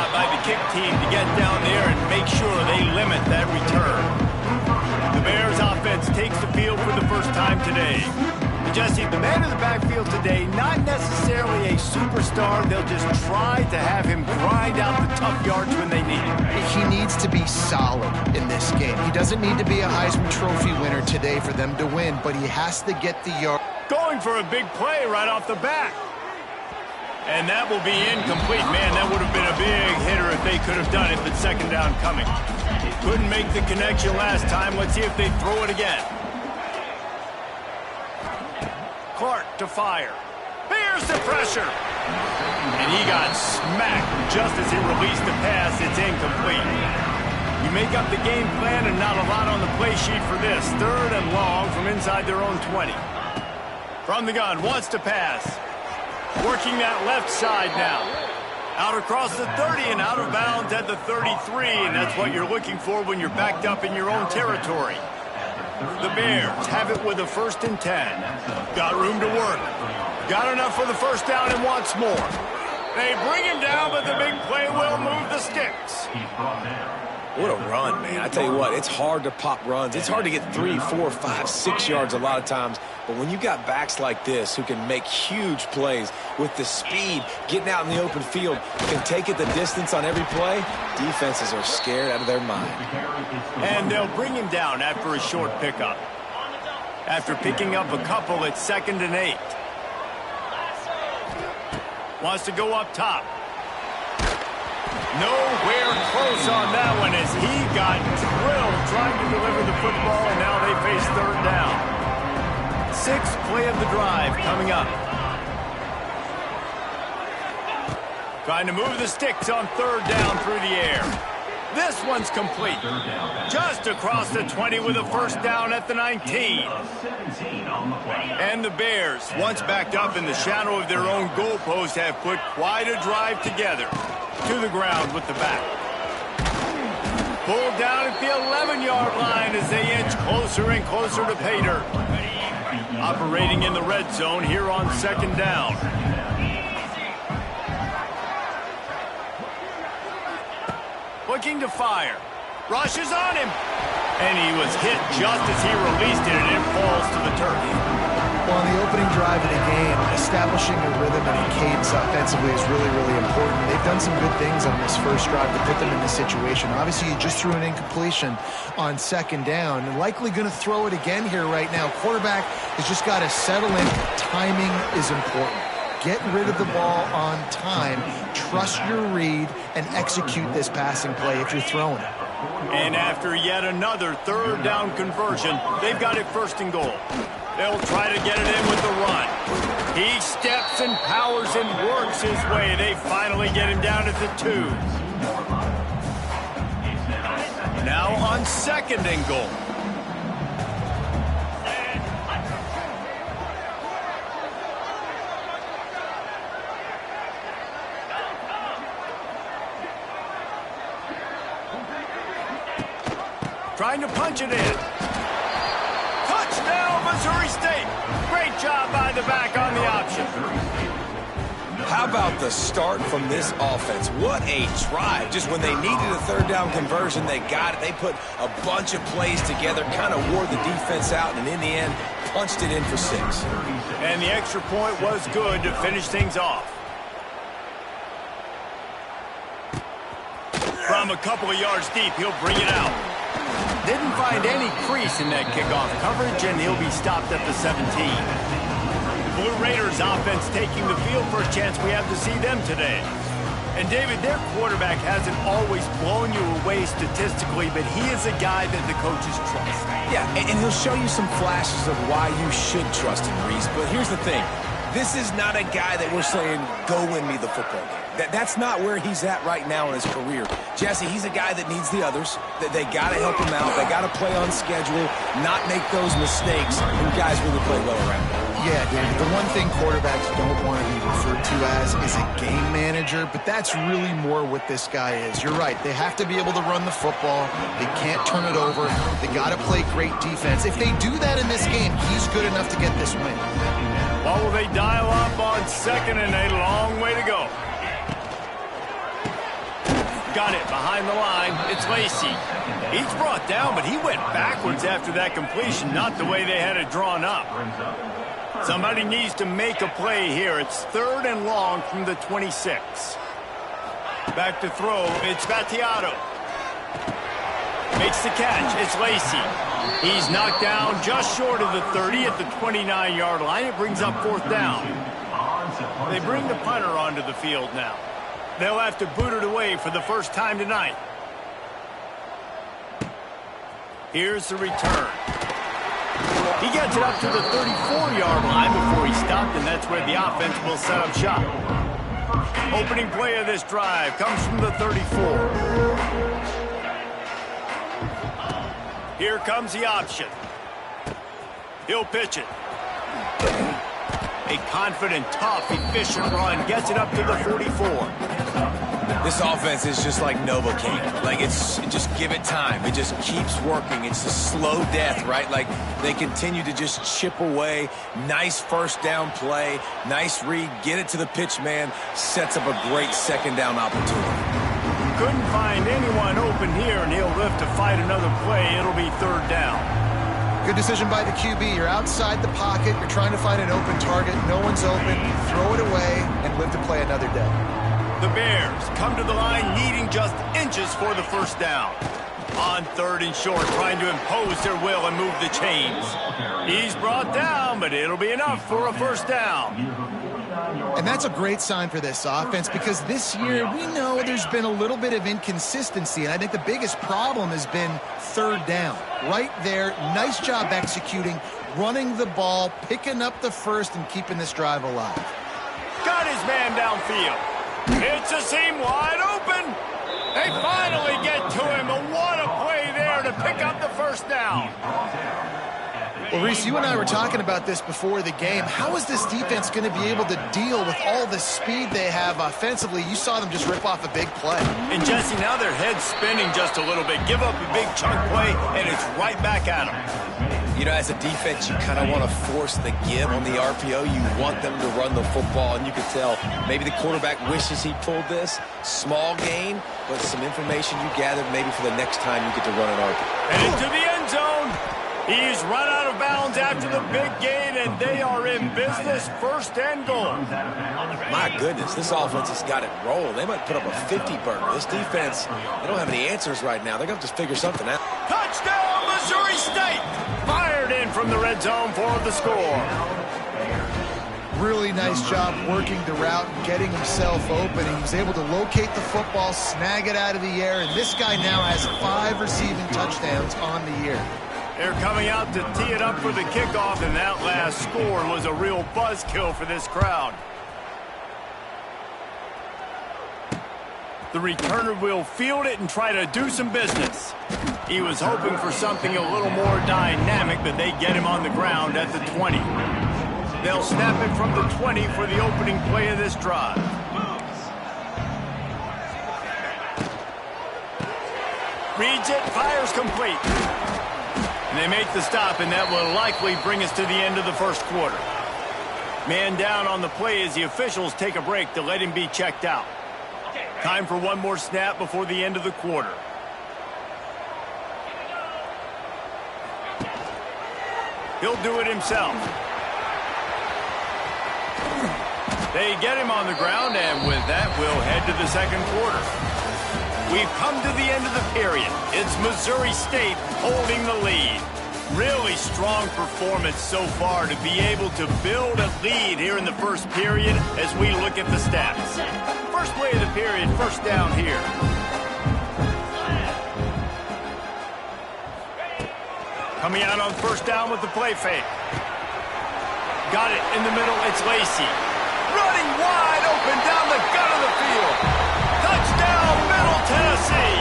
job by the kick team to get down there and make sure they limit that return. The Bears offense takes the field for the first time today. Jesse, the man in the backfield today, not necessarily a superstar. They'll just try to have him grind out the tough yards when they need it. He needs to be solid in this game. He doesn't need to be a Heisman Trophy winner today for them to win, but he has to get the yard. Going for a big play right off the bat. And that will be incomplete. Man, that would have been a big hitter if they could have done it, but second down coming. Couldn't make the connection last time. Let's see if they throw it again. Clark to fire. Here's the pressure. And he got smacked just as he released the pass. It's incomplete. You make up the game plan and not a lot on the play sheet for this. 3rd and long from inside their own 20. From the gun, wants to pass. Working that left side now. Out across the 30 and out of bounds at the 33. And that's what you're looking for when you're backed up in your own territory. The Bears have it with a 1st and 10. Got room to work. Got enough for the first down and wants more. They bring him down, but the big play will move the sticks. What a run, man. I tell you what, it's hard to pop runs. It's hard to get 3, 4, 5, 6 yards a lot of times. But when you got backs like this who can make huge plays with the speed, getting out in the open field, can take it the distance on every play, defenses are scared out of their mind. And they'll bring him down after a short pickup. After picking up a couple, it's 2nd and 8. Wants to go up top. Nowhere close on that one as he got drilled trying to deliver the football, and now they face 3rd down. 6th play of the drive coming up. Trying to move the sticks on 3rd down through the air. This one's complete. Just across the 20 with a first down at the 19. And the Bears, once backed up in the shadow of their own goalpost, have put quite a drive together. To the ground with the back. Pulled down at the 11-yard line as they inch closer and closer to pay dirt. Operating in the red zone here on 2nd down. Looking to fire. Rushes on him. And he was hit just as he released it, and it falls to the turf. Well, on the opening drive of the game, establishing a rhythm and a cadence offensively is really, really important. They've done some good things on this first drive to put them in this situation. Obviously, you just threw an incompletion on 2nd down. And likely going to throw it again here right now. Quarterback has just got to settle in. Timing is important. Get rid of the ball on time. Trust your read and execute this passing play if you're throwing it. And after yet another 3rd down conversion, they've got it 1st and goal. They'll try to get it in with the run. He steps and powers and works his way. They finally get him down at the 2. Now on 2nd and goal. Trying to punch it in. Touchdown, Missouri State. Great job by the back on the option. How about the start from this offense? What a drive. Just when they needed a 3rd down conversion, they got it. They put a bunch of plays together, kind of wore the defense out, and in the end, punched it in for 6. And the extra point was good to finish things off. From a couple of yards deep, he'll bring it out. Didn't find any crease in that kickoff coverage, and he'll be stopped at the 17. The Blue Raiders offense taking the field. First chance we have to see them today. And David, their quarterback hasn't always blown you away statistically, but he is a guy that the coaches trust. Yeah, and he'll show you some flashes of why you should trust him, Reese. But here's the thing. This is not a guy that we're saying, go win me the football game. That's not where he's at right now in his career. Jesse, he's a guy that needs the others. They got to help him out. They got to play on schedule, not make those mistakes, and guys really play well around him. Yeah, David, the one thing quarterbacks don't want to be referred to as is a game manager, but that's really more what this guy is. You're right. They have to be able to run the football. They can't turn it over. They got to play great defense. If they do that in this game, he's good enough to get this win. What will they dial up on 2nd and a long way to go? Got it behind the line. It's Lacy. He's brought down, but he went backwards after that completion, not the way they had it drawn up. Somebody needs to make a play here. It's 3rd and long from the 26. Back to throw. It's Battiato. Makes the catch. It's Lacy. He's knocked down just short of the 30 at the 29-yard line. It brings up 4th down. They bring the punter onto the field now. They'll have to boot it away for the first time tonight. Here's the return. He gets it up to the 34-yard line before he stopped, and that's where the offense will set up shop. Opening play of this drive comes from the 34. Here comes the option. He'll pitch it. A confident, tough, efficient run gets it up to the 44. This offense is just like Novocaine. Like, just give it time. It just keeps working. It's a slow death, right? Like, they continue to just chip away. Nice first down play. Nice read. Get it to the pitch man. Sets up a great second down opportunity. Couldn't find anyone open here, and he'll live to fight another play. It'll be 3rd down. Good decision by the QB. You're outside the pocket. You're trying to find an open target. No one's open. Throw it away and live to play another day. The Bears come to the line needing just inches for the first down. On 3rd and short, trying to impose their will and move the chains. He's brought down, but it'll be enough for a first down. And that's a great sign for this offense, because this year we know there's been a little bit of inconsistency, and I think the biggest problem has been 3rd down. Right there, nice job executing, running the ball, picking up the first, and keeping this drive alive. Got his man downfield. It's a seam wide open. They finally get to him, but what a play there to pick up the first down. Well, Reese, you and I were talking about this before the game. How is this defense going to be able to deal with all the speed they have offensively? You saw them just rip off a big play. And, Jesse, now their head's spinning just a little bit. Give up a big chunk play, and it's right back at them. You know, as a defense, you kind of want to force the give on the RPO. You want them to run the football, and you can tell maybe the quarterback wishes he pulled this. Small gain, but some information you gathered maybe for the next time you get to run an RPO. And into the end zone. He's run out of bounds after the big gain, and they are in business. 1st and goal. My goodness, this offense has got it rolling. They might put up a 50-burger. This defense, they don't have any answers right now. They're going to have to figure something out. Touchdown, Missouri State! Fired in from the red zone for the score. Really nice job working the route and getting himself open. He was able to locate the football, snag it out of the air, and this guy now has 5 receiving touchdowns on the year. They're coming out to tee it up for the kickoff, and that last score was a real buzzkill for this crowd. The returner will field it and try to do some business. He was hoping for something a little more dynamic, but they get him on the ground at the 20. They'll snap it from the 20 for the opening play of this drive. Reads it, fires complete. And they make the stop, and that will likely bring us to the end of the first quarter. Man down on the play as the officials take a break to let him be checked out. Time for one more snap before the end of the quarter. He'll do it himself. They get him on the ground, and with that, we'll head to the second quarter. We've come to the end of the period. It's Missouri State holding the lead. Really strong performance so far to be able to build a lead here in the first period as we look at the stats. First play of the period, first down here. Coming out on first down with the play fake. Got it in the middle, it's Lacy. Running wide open down the gut of the field. Touchdown, Middle Tennessee.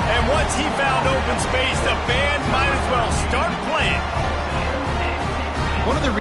And once he found open space, the band might as well start playing. One of the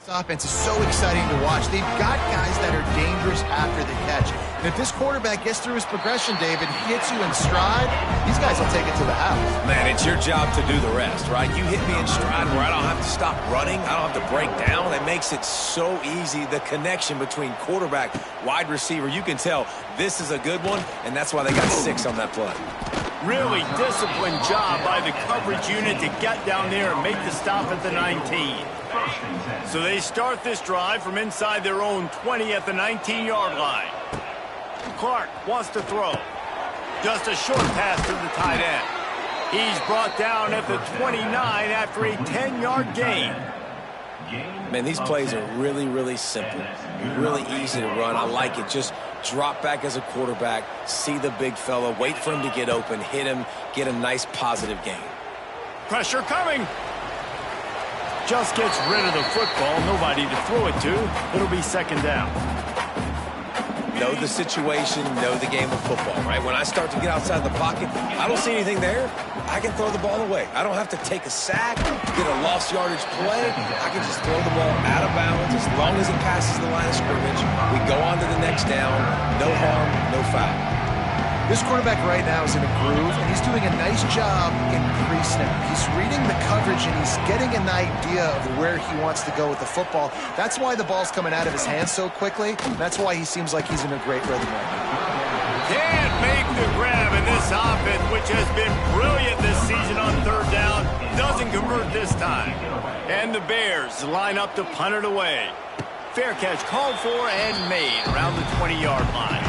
This offense is so exciting to watch. They've got guys that are dangerous after the catch. And if this quarterback gets through his progression, David, hits you in stride, these guys will take it to the house. Man, it's your job to do the rest, right? You hit me in stride where I don't have to stop running. I don't have to break down. It makes it so easy, the connection between quarterback, wide receiver. You can tell this is a good one, and that's why they got 6 on that play. Really disciplined job by the coverage unit to get down there and make the stop at the 19. So they start this drive from inside their own 20 at the 19-yard line. Clark wants to throw. Just a short pass to the tight end. He's brought down at the 29 after a 10-yard gain. Man, these plays are really, really simple. Really easy to run. I like it. Just drop back as a quarterback, see the big fella, wait for him to get open, hit him, get a nice positive gain. Pressure coming. Just gets rid of the football. Nobody to throw it to. It'll be second down. Know the situation, know the game of football, right? When I start to get outside the pocket, I don't see anything there. I can throw the ball away. I don't have to take a sack, get a lost yardage play. I can just throw the ball out of bounds as long as it passes the line of scrimmage. We go on to the next down. No harm, no foul. This quarterback right now is in a groove, and he's doing a nice job in pre-snap. He's reading the coverage, and he's getting an idea of where he wants to go with the football. That's why the ball's coming out of his hands so quickly. That's why he seems like he's in a great rhythm right now. Can't make the grab in this offense, which has been brilliant this season on third down. Doesn't convert this time. And the Bears line up to punt it away. Fair catch called for and made around the 20-yard line.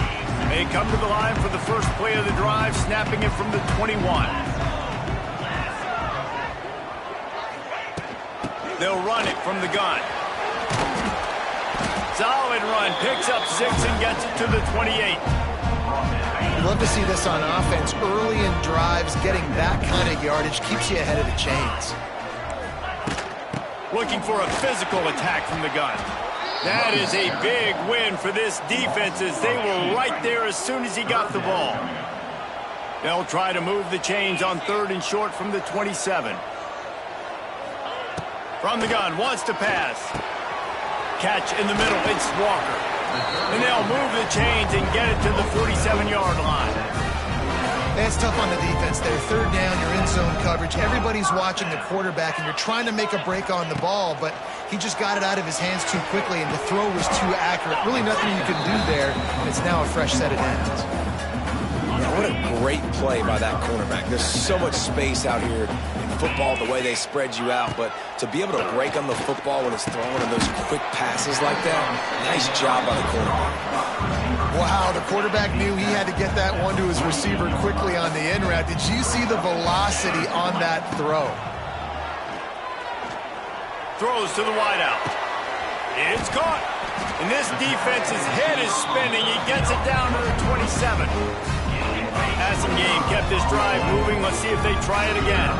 They come to the line for the first play of the drive, snapping it from the 21. They'll run it from the gun. Solid run, picks up 6 and gets it to the 28. I'd love to see this on offense. Early in drives, getting that kind of yardage keeps you ahead of the chains. Looking for a physical attack from the gun. That is a big win for this defense as they were right there as soon as he got the ball. They'll try to move the chains on 3rd and short from the 27. From the gun, wants to pass. Catch in the middle, it's Walker. And they'll move the chains and get it to the 47-yard line. That's tough on the defense there. 3rd down, you're in zone coverage. Everybody's watching the quarterback, and you're trying to make a break on the ball, but he just got it out of his hands too quickly, and the throw was too accurate. Really nothing you can do there, and it's now a fresh set of downs. Yeah, what a great play by that cornerback. There's so much space out here in football, the way they spread you out, but to be able to break on the football when it's thrown in those quick passes like that, nice job by the cornerback. Wow, the quarterback knew he had to get that one to his receiver quickly on the in route. Did you see the velocity on that throw? Throws to the wideout. It's caught. And this defense's head is spinning. He gets it down to the 27. Passing game kept this drive moving. Let's see if they try it again.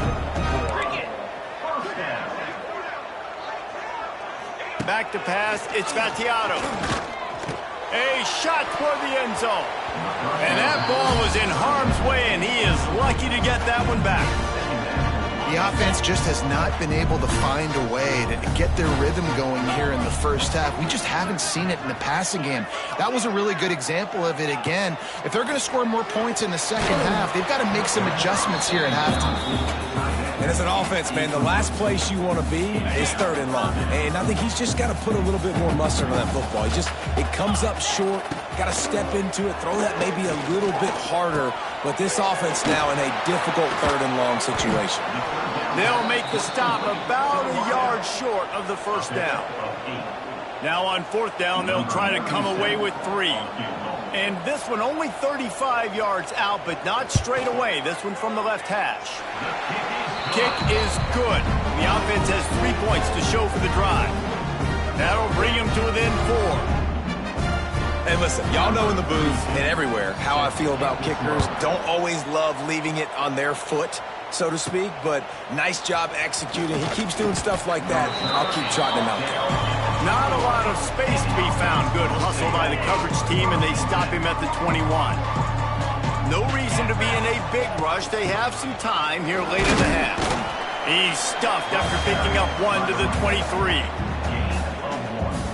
Back to pass. It's Vattiato. A shot toward the end zone. And that ball was in harm's way, and he is lucky to get that one back. The offense just has not been able to find a way to get their rhythm going here in the first half. We just haven't seen it in the passing game. That was a really good example of it again. If they're going to score more points in the second half, they've got to make some adjustments here at halftime. And as an offense, man, the last place you want to be is 3rd and long. And I think he's just got to put a little bit more mustard on that football. It comes up short, got to step into it, throw that maybe a little bit harder. But this offense now in a difficult 3rd and long situation. They'll make the stop about a yard short of the first down. Now on 4th down, they'll try to come away with 3. And this one only 35 yards out, but not straight away. This one from the left hash. Kick is good. The offense has 3 points to show for the drive. That'll bring him to within 4. Hey, listen, y'all know in the booth and everywhere how I feel about kickers. Don't always love leaving it on their foot, so to speak, but nice job executing. He keeps doing stuff like that. I'll keep trotting him out there. Not a lot of space to be found. Good hustle by the coverage team, and they stop him at the 21. No reason to be in a big rush. They have some time here late in the half. He's stuffed after picking up 1 to the 23.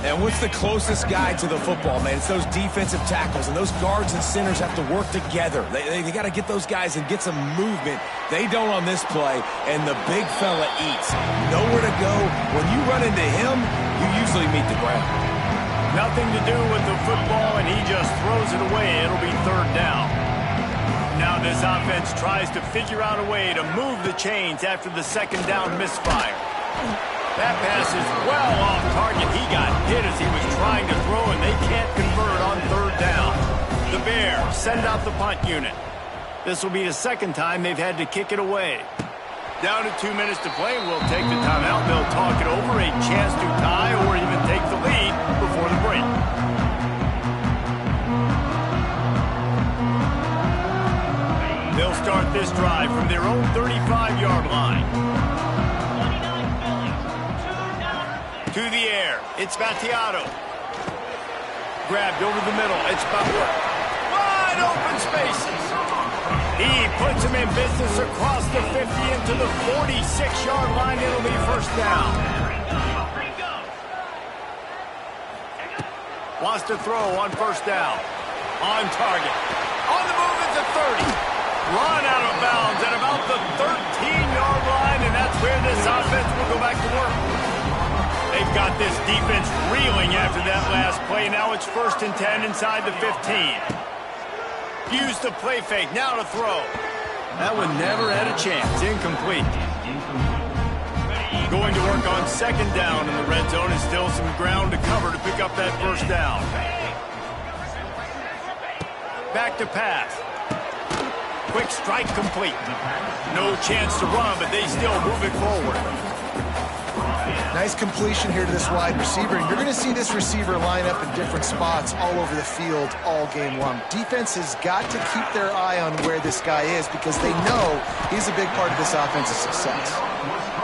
And what's the closest guy to the football, man? It's those defensive tackles, and those guards and centers have to work together. They got to get those guys and get some movement. They don't on this play, and the big fella eats. Nowhere to go. When you run into him, you usually meet the ground. Nothing to do with the football, and he just throws it away. It'll be third down. Now this offense tries to figure out a way to move the chains after the second down misfire. That pass is well off target. He got hit as he was trying to throw, and they can't convert on third down. The Bears send out the punt unit. This will be the second time they've had to kick it away. Down to 2 minutes to play. We'll take the timeout. They'll talk it over. A chance to tie or even take the lead before the break. They'll start this drive from their own 35-yard line. To the air, it's Battiato. Grabbed over the middle, it's Butler. Wide open spaces. He puts him in business across the 50 into the 46-yard line. It'll be first down. Wants to throw on first down. On target. On the move at the 30. Run out of bounds at about the 13-yard line, and that's where this offense will go back to work. They've got this defense reeling after that last play. Now it's 1st and 10 inside the 15. Use the play fake. Now to throw. That one never had a chance. Incomplete. Going to work on second down in the red zone. Is still some ground to cover to pick up that first down. Back to pass. Quick strike complete. No chance to run, but they still move it forward. Nice completion here to this wide receiver, and you're going to see this receiver line up in different spots all over the field all game long. Defense has got to keep their eye on where this guy is because they know he's a big part of this offense's success.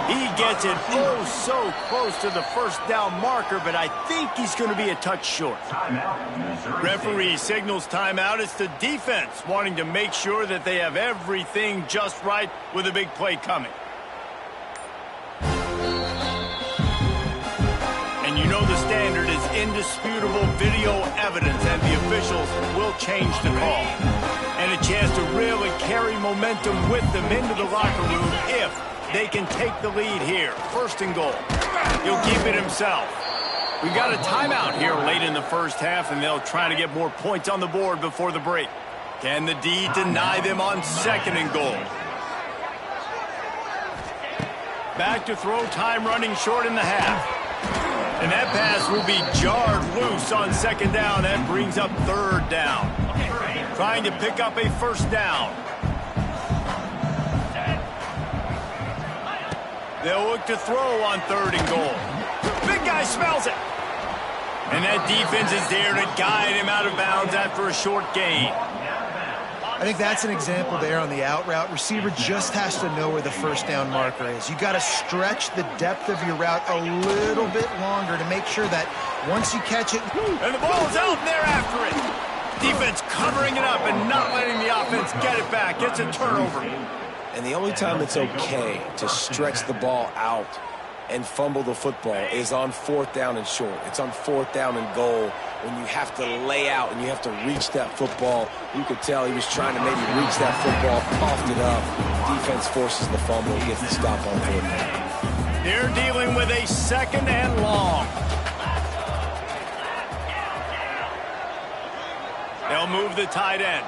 He gets it oh so close to the first down marker, but I think he's going to be a touch short. Referee signals timeout. It's the defense wanting to make sure that they have everything just right with a big play coming. And you know the standard is indisputable video evidence, and the officials will change the call. And a chance to really carry momentum with them into the locker room if they can take the lead here. 1st and goal. He'll keep it himself. We've got a timeout here late in the first half, and they'll try to get more points on the board before the break. Can the D deny them on 2nd and goal? Back to throw, time running short in the half. And that pass will be jarred loose on 2nd down. That brings up 3rd down. Trying to pick up a first down. They'll look to throw on 3rd and goal. Big guy smells it. And that defense is there to guide him out of bounds after a short gain. I think that's an example there on the out route. Receiver just has to know where the first down marker is. You got to stretch the depth of your route a little bit longer to make sure that once you catch it... And the ball is out, and they're after it. Defense covering it up and not letting the offense get it back. It's a turnover. And the only time it's okay to stretch the ball out and fumble the football is on 4th down and short. It's on 4th down and goal when you have to lay out and you have to reach that football. You could tell he was trying to maybe reach that football, coughed it up. Defense forces the fumble. He gets the stop on 4th down. They're dealing with a 2nd and long. They'll move the tight end.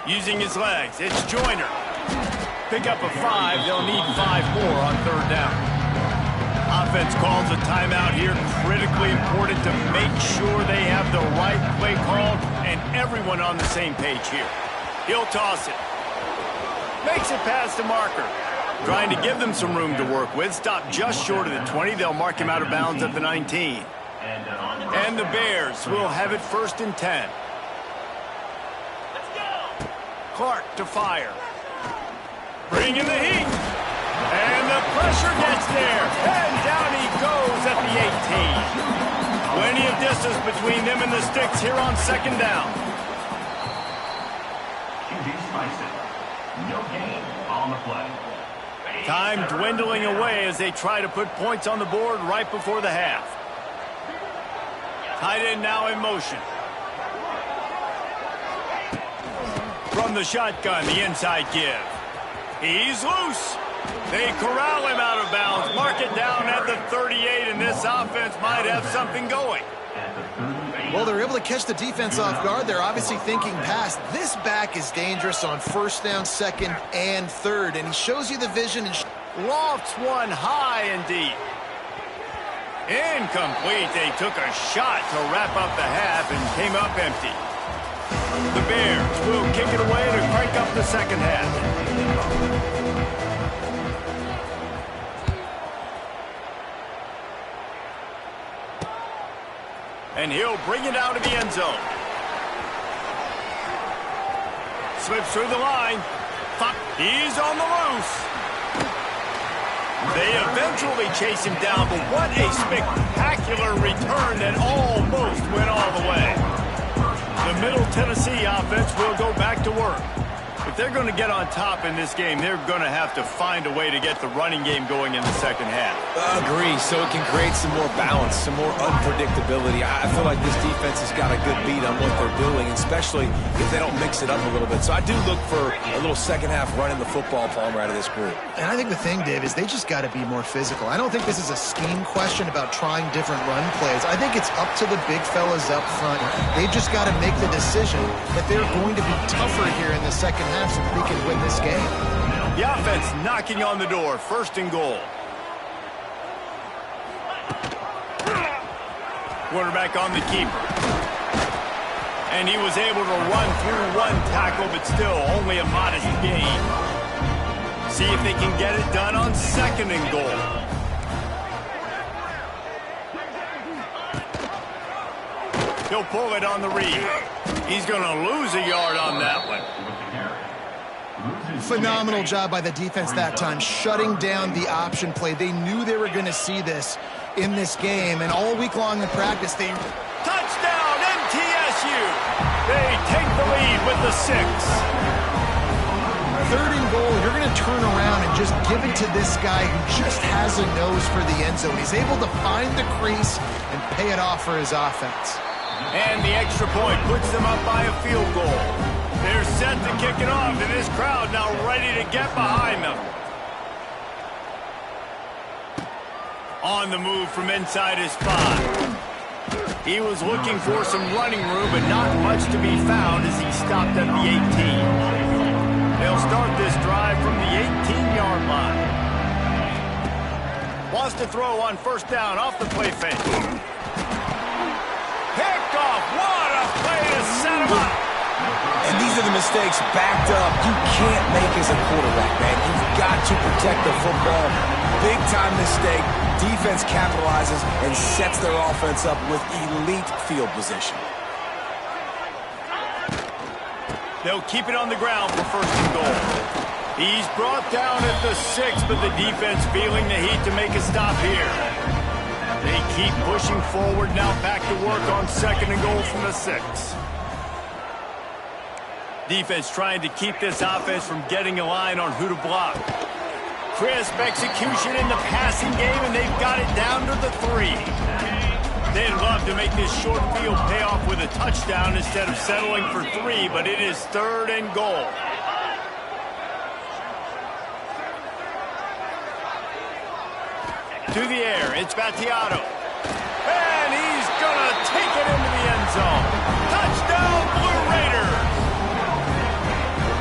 Using his legs, it's Joyner. Pick up a 5, they'll need 5 more on 3rd down. Offense calls a timeout here, critically important to make sure they have the right play call and everyone on the same page here. He'll toss it. Makes it past the marker. Trying to give them some room to work with. Stop just short of the 20. They'll mark him out of bounds at the 19. And the Bears will have it 1st and 10. Clark to fire. Bring in the heat. And the pressure gets there. And down the 18. Plenty of distance between them and the sticks here on second down. No gain on the play. Time dwindling away as they try to put points on the board right before the half. Tight end now in motion. From the shotgun, the inside give. He's loose. They corral him out of bounds. Mark it down at the 38, and this offense might have something going. Well, they're able to catch the defense off guard. They're obviously thinking past. This back is dangerous on first down, second, and third, and he shows you the vision. And Lofts one high and deep. Incomplete. They took a shot to wrap up the half and came up empty. The Bears will kick it away to crank up the second half. And he'll bring it out of the end zone. Slips through the line. He's on the loose. They eventually chase him down, but what a spectacular return that almost went all the way. The Middle Tennessee offense will go back to work. If they're going to get on top in this game, they're going to have to find a way to get the running game going in the second half. Agree, so it can create some more balance, some more unpredictability. I feel like this defense has got a good beat on what they're doing, especially if they don't mix it up a little bit. So I do look for a little second half running the football, Palmer, out of this group. And I think the thing, Dave, is they just got to be more physical. I don't think this is a scheme question about trying different run plays. I think it's up to the big fellas up front. They've just got to make the decision that they're going to be tougher here in the second half so that they can win this game. The offense knocking on the door, first and goal. Quarterback on the keeper. And he was able to run through one tackle, but still only a modest gain. See if they can get it done on second and goal. He'll pull it on the read. He's going to lose a yard on that one. Phenomenal job by the defense that time, shutting down the option play. They knew they were going to see this in this game, and all week long in practice, they... Touchdown, MTSU! They take the lead with the 6. Third and goal, you're going to turn around and just give it to this guy who just has a nose for the end zone. He's able to find the crease and pay it off for his offense. And the extra point puts them up by a field goal. They're set to kick it off, and this crowd now ready to get behind them. On the move from inside his spot. He was looking for some running room, but not much to be found as he stopped at the 18. They'll start this drive from the 18-yard line. Wants to throw on first down off the play fake. Picked off. What a play to set him up. And these are the mistakes backed up you can't make as a quarterback, man. You've got to protect the football. Big-time mistake. Defense capitalizes and sets their offense up with elite field position. They'll keep it on the ground for first and goal. He's brought down at the 6, but the defense feeling the heat to make a stop here. They keep pushing forward, now back to work on second and goal from the 6. Defense trying to keep this offense from getting a line on who to block. Crisp execution in the passing game, and they've got it down to the 3. They'd love to make this short field pay off with a touchdown instead of settling for 3, but it is third and goal. To the air, it's Battiato. And he's going to take it into the end zone. Touchdown, Blue Raiders!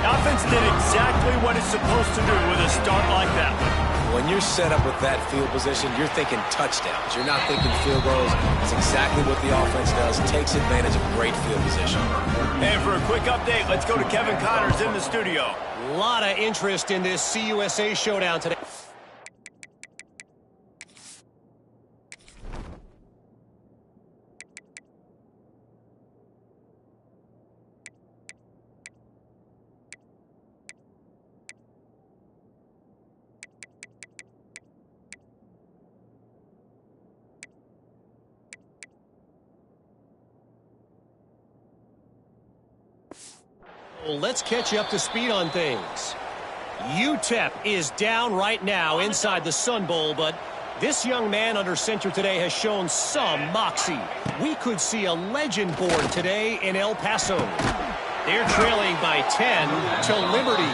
The offense did exactly what it's supposed to do with a start like that one. When you're set up with that field position, you're thinking touchdowns. You're not thinking field goals. It's exactly what the offense does. Takes advantage of great field position. And for a quick update, let's go to Kevin Connors in the studio. A lot of interest in this CUSA showdown today. Let's catch you up to speed on things. UTEP is down right now inside the Sun Bowl, but this young man under center today has shown some moxie. We could see a legend born today in El Paso. They're trailing by 10 to Liberty.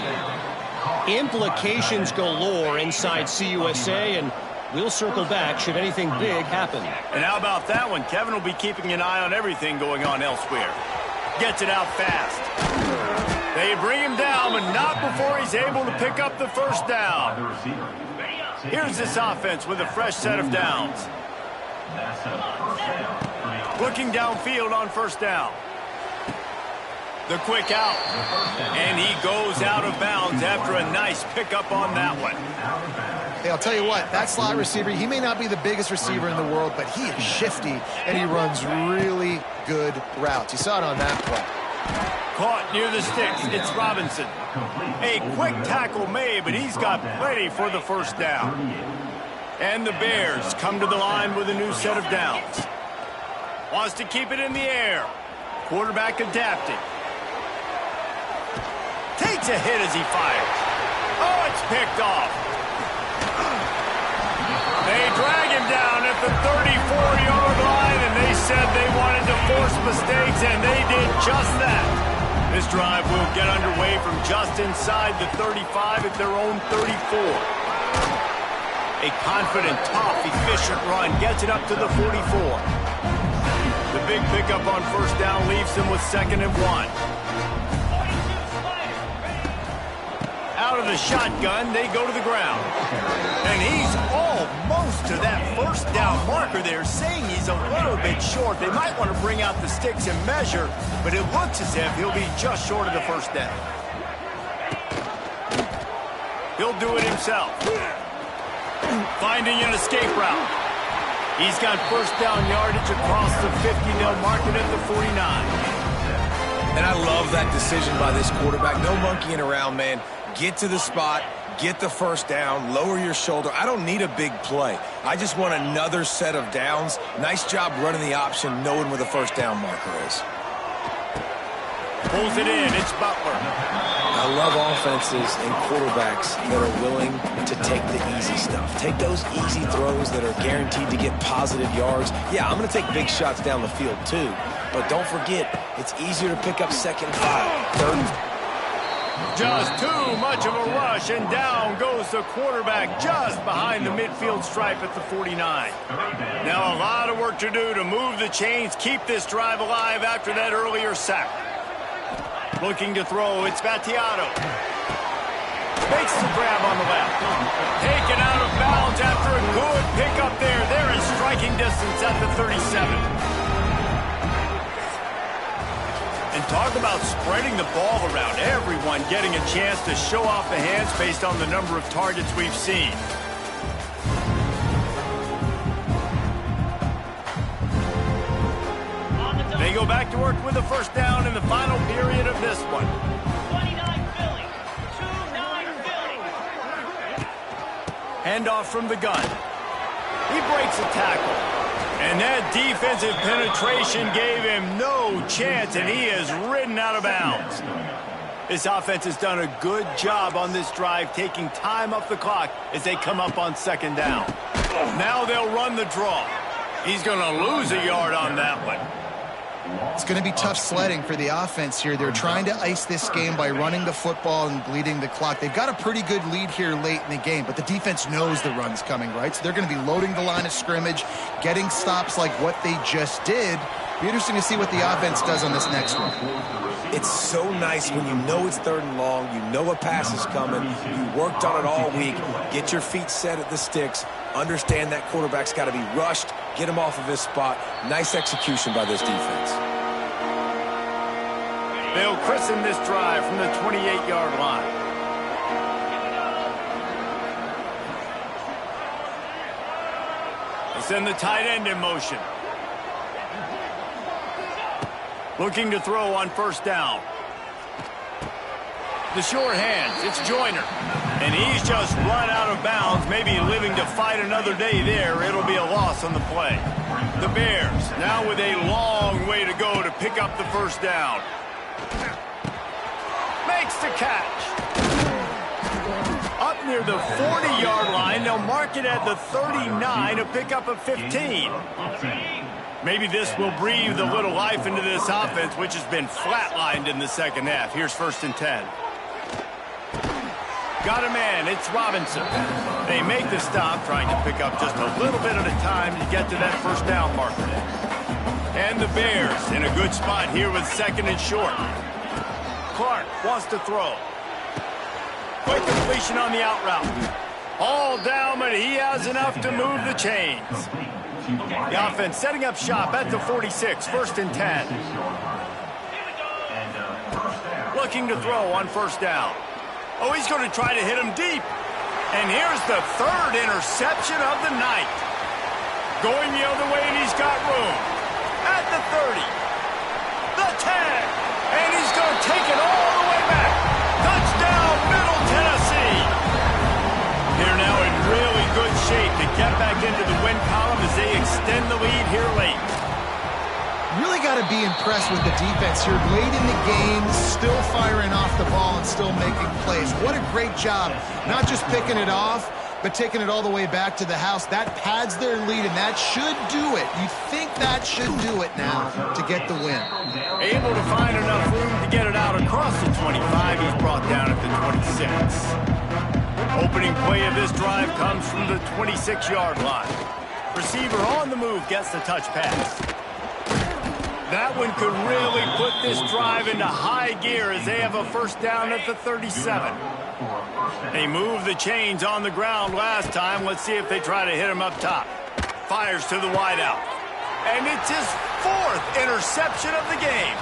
Implications galore inside CUSA, and we'll circle back should anything big happen. And how about that one? Kevin will be keeping an eye on everything going on elsewhere. Gets it out fast. They bring him down, but not before he's able to pick up the first down. Here's this offense with a fresh set of downs. Looking downfield on first down. The quick out. And he goes out of bounds after a nice pickup on that one. Hey, I'll tell you what, that slot receiver, he may not be the biggest receiver in the world, but he is shifty, and he runs really good routes. You saw it on that play. Caught near the sticks. It's Robinson. A quick tackle made, but he's got plenty for the first down. And the Bears come to the line with a new set of downs. Wants to keep it in the air. Quarterback adapting. Takes a hit as he fires. Oh, it's picked off. They drag him down at the 34-yard line, and they said they wanted to force mistakes, and they did just that. This drive will get underway from just inside the 35 at their own 34. A confident, tough, efficient run gets it up to the 44. The big pickup on first down leaves them with 2nd and 1. Out of the shotgun, they go to the ground. And he's almost to that first down marker there, saying he's a little bit short. They might want to bring out the sticks and measure, but it looks as if he'll be just short of the first down. He'll do it himself. Finding an escape route. He's got first down yardage across the 50-yard marker at the 49. And I love that decision by this quarterback. No monkeying around, man. Get to the spot, get the first down, lower your shoulder. I don't need a big play. I just want another set of downs. Nice job running the option, knowing where the first down marker is. Pulls it in. It's Butler. I love offenses and quarterbacks that are willing to take the easy stuff. Take those easy throws that are guaranteed to get positive yards. Yeah, I'm going to take big shots down the field too. But don't forget, it's easier to pick up 2nd and 5, 3rd. Just too much of a rush, and down goes the quarterback just behind the midfield stripe at the 49. Now a lot of work to do to move the chains, keep this drive alive after that earlier sack. Looking to throw, it's Battiato. Makes the grab on the left. Taken out of bounds after a good pickup there. They're in striking distance at the 37. And talk about spreading the ball around. Everyone getting a chance to show off the hands based on the number of targets we've seen. They go back to work with a first down in the final period of this one. 29 Philly. 2-9 Philly. Handoff from the gun. He breaks a tackle. And that defensive penetration gave him no chance, and he is ridden out of bounds. This offense has done a good job on this drive, taking time off the clock as they come up on 2nd down. Now they'll run the draw. He's going to lose a yard on that one. It's going to be tough sledding for the offense here. They're trying to ice this game by running the football and bleeding the clock. They've got a pretty good lead here late in the game, but the defense knows the run's coming, right? So they're going to be loading the line of scrimmage, getting stops like what they just did. Be interesting to see what the offense does on this next one. It's so nice when you know it's 3rd and long, you know a pass is coming, you worked on it all week, get your feet set at the sticks, understand that quarterback's got to be rushed, get him off of his spot. Nice execution by this defense. They'll christen this drive from the 28-yard line. They send the tight end in motion. Looking to throw on first down. The short hands, it's Joyner. And he's just run out of bounds, maybe living to fight another day there. It'll be a loss on the play. The Bears now with a long way to go to pick up the first down. a catch. Up near the 40-yard line, they'll mark it at the 39 to pick up a 15. Maybe this will breathe a little life into this offense, which has been flatlined in the second half. Here's 1st and 10. Got a man, it's Robinson. They make the stop, trying to pick up just a little bit at a time to get to that first down marker. And the Bears in a good spot here with 2nd and short. Clark wants to throw. Quick completion on the out route. All down, but he has enough to move the chains. The offense setting up shop at the 46, 1st and 10. Looking to throw on 1st down. Oh, he's going to try to hit him deep. And here's the 3rd interception of the night. Going the other way, and he's got room. At the 30. The 10. And he's going to take it all the way back. Touchdown, Middle Tennessee. They're now in really good shape to get back into the win column as they extend the lead here late. Really got to be impressed with the defense here. Late in the game, still firing off the ball and still making plays. What a great job. Not just picking it off, but taking it all the way back to the house. That pads their lead, and that should do it. You think that should do it now to get the win. Able to find enough room to get it out across the 25. He's brought down at the 26. Opening play of this drive comes from the 26-yard line. Receiver on the move gets the touch pass. That one could really put this drive into high gear as they have a 1st down at the 37. They moved the chains on the ground last time. Let's see if they try to hit him up top. Fires to the wideout. And it's his 4th interception of the game.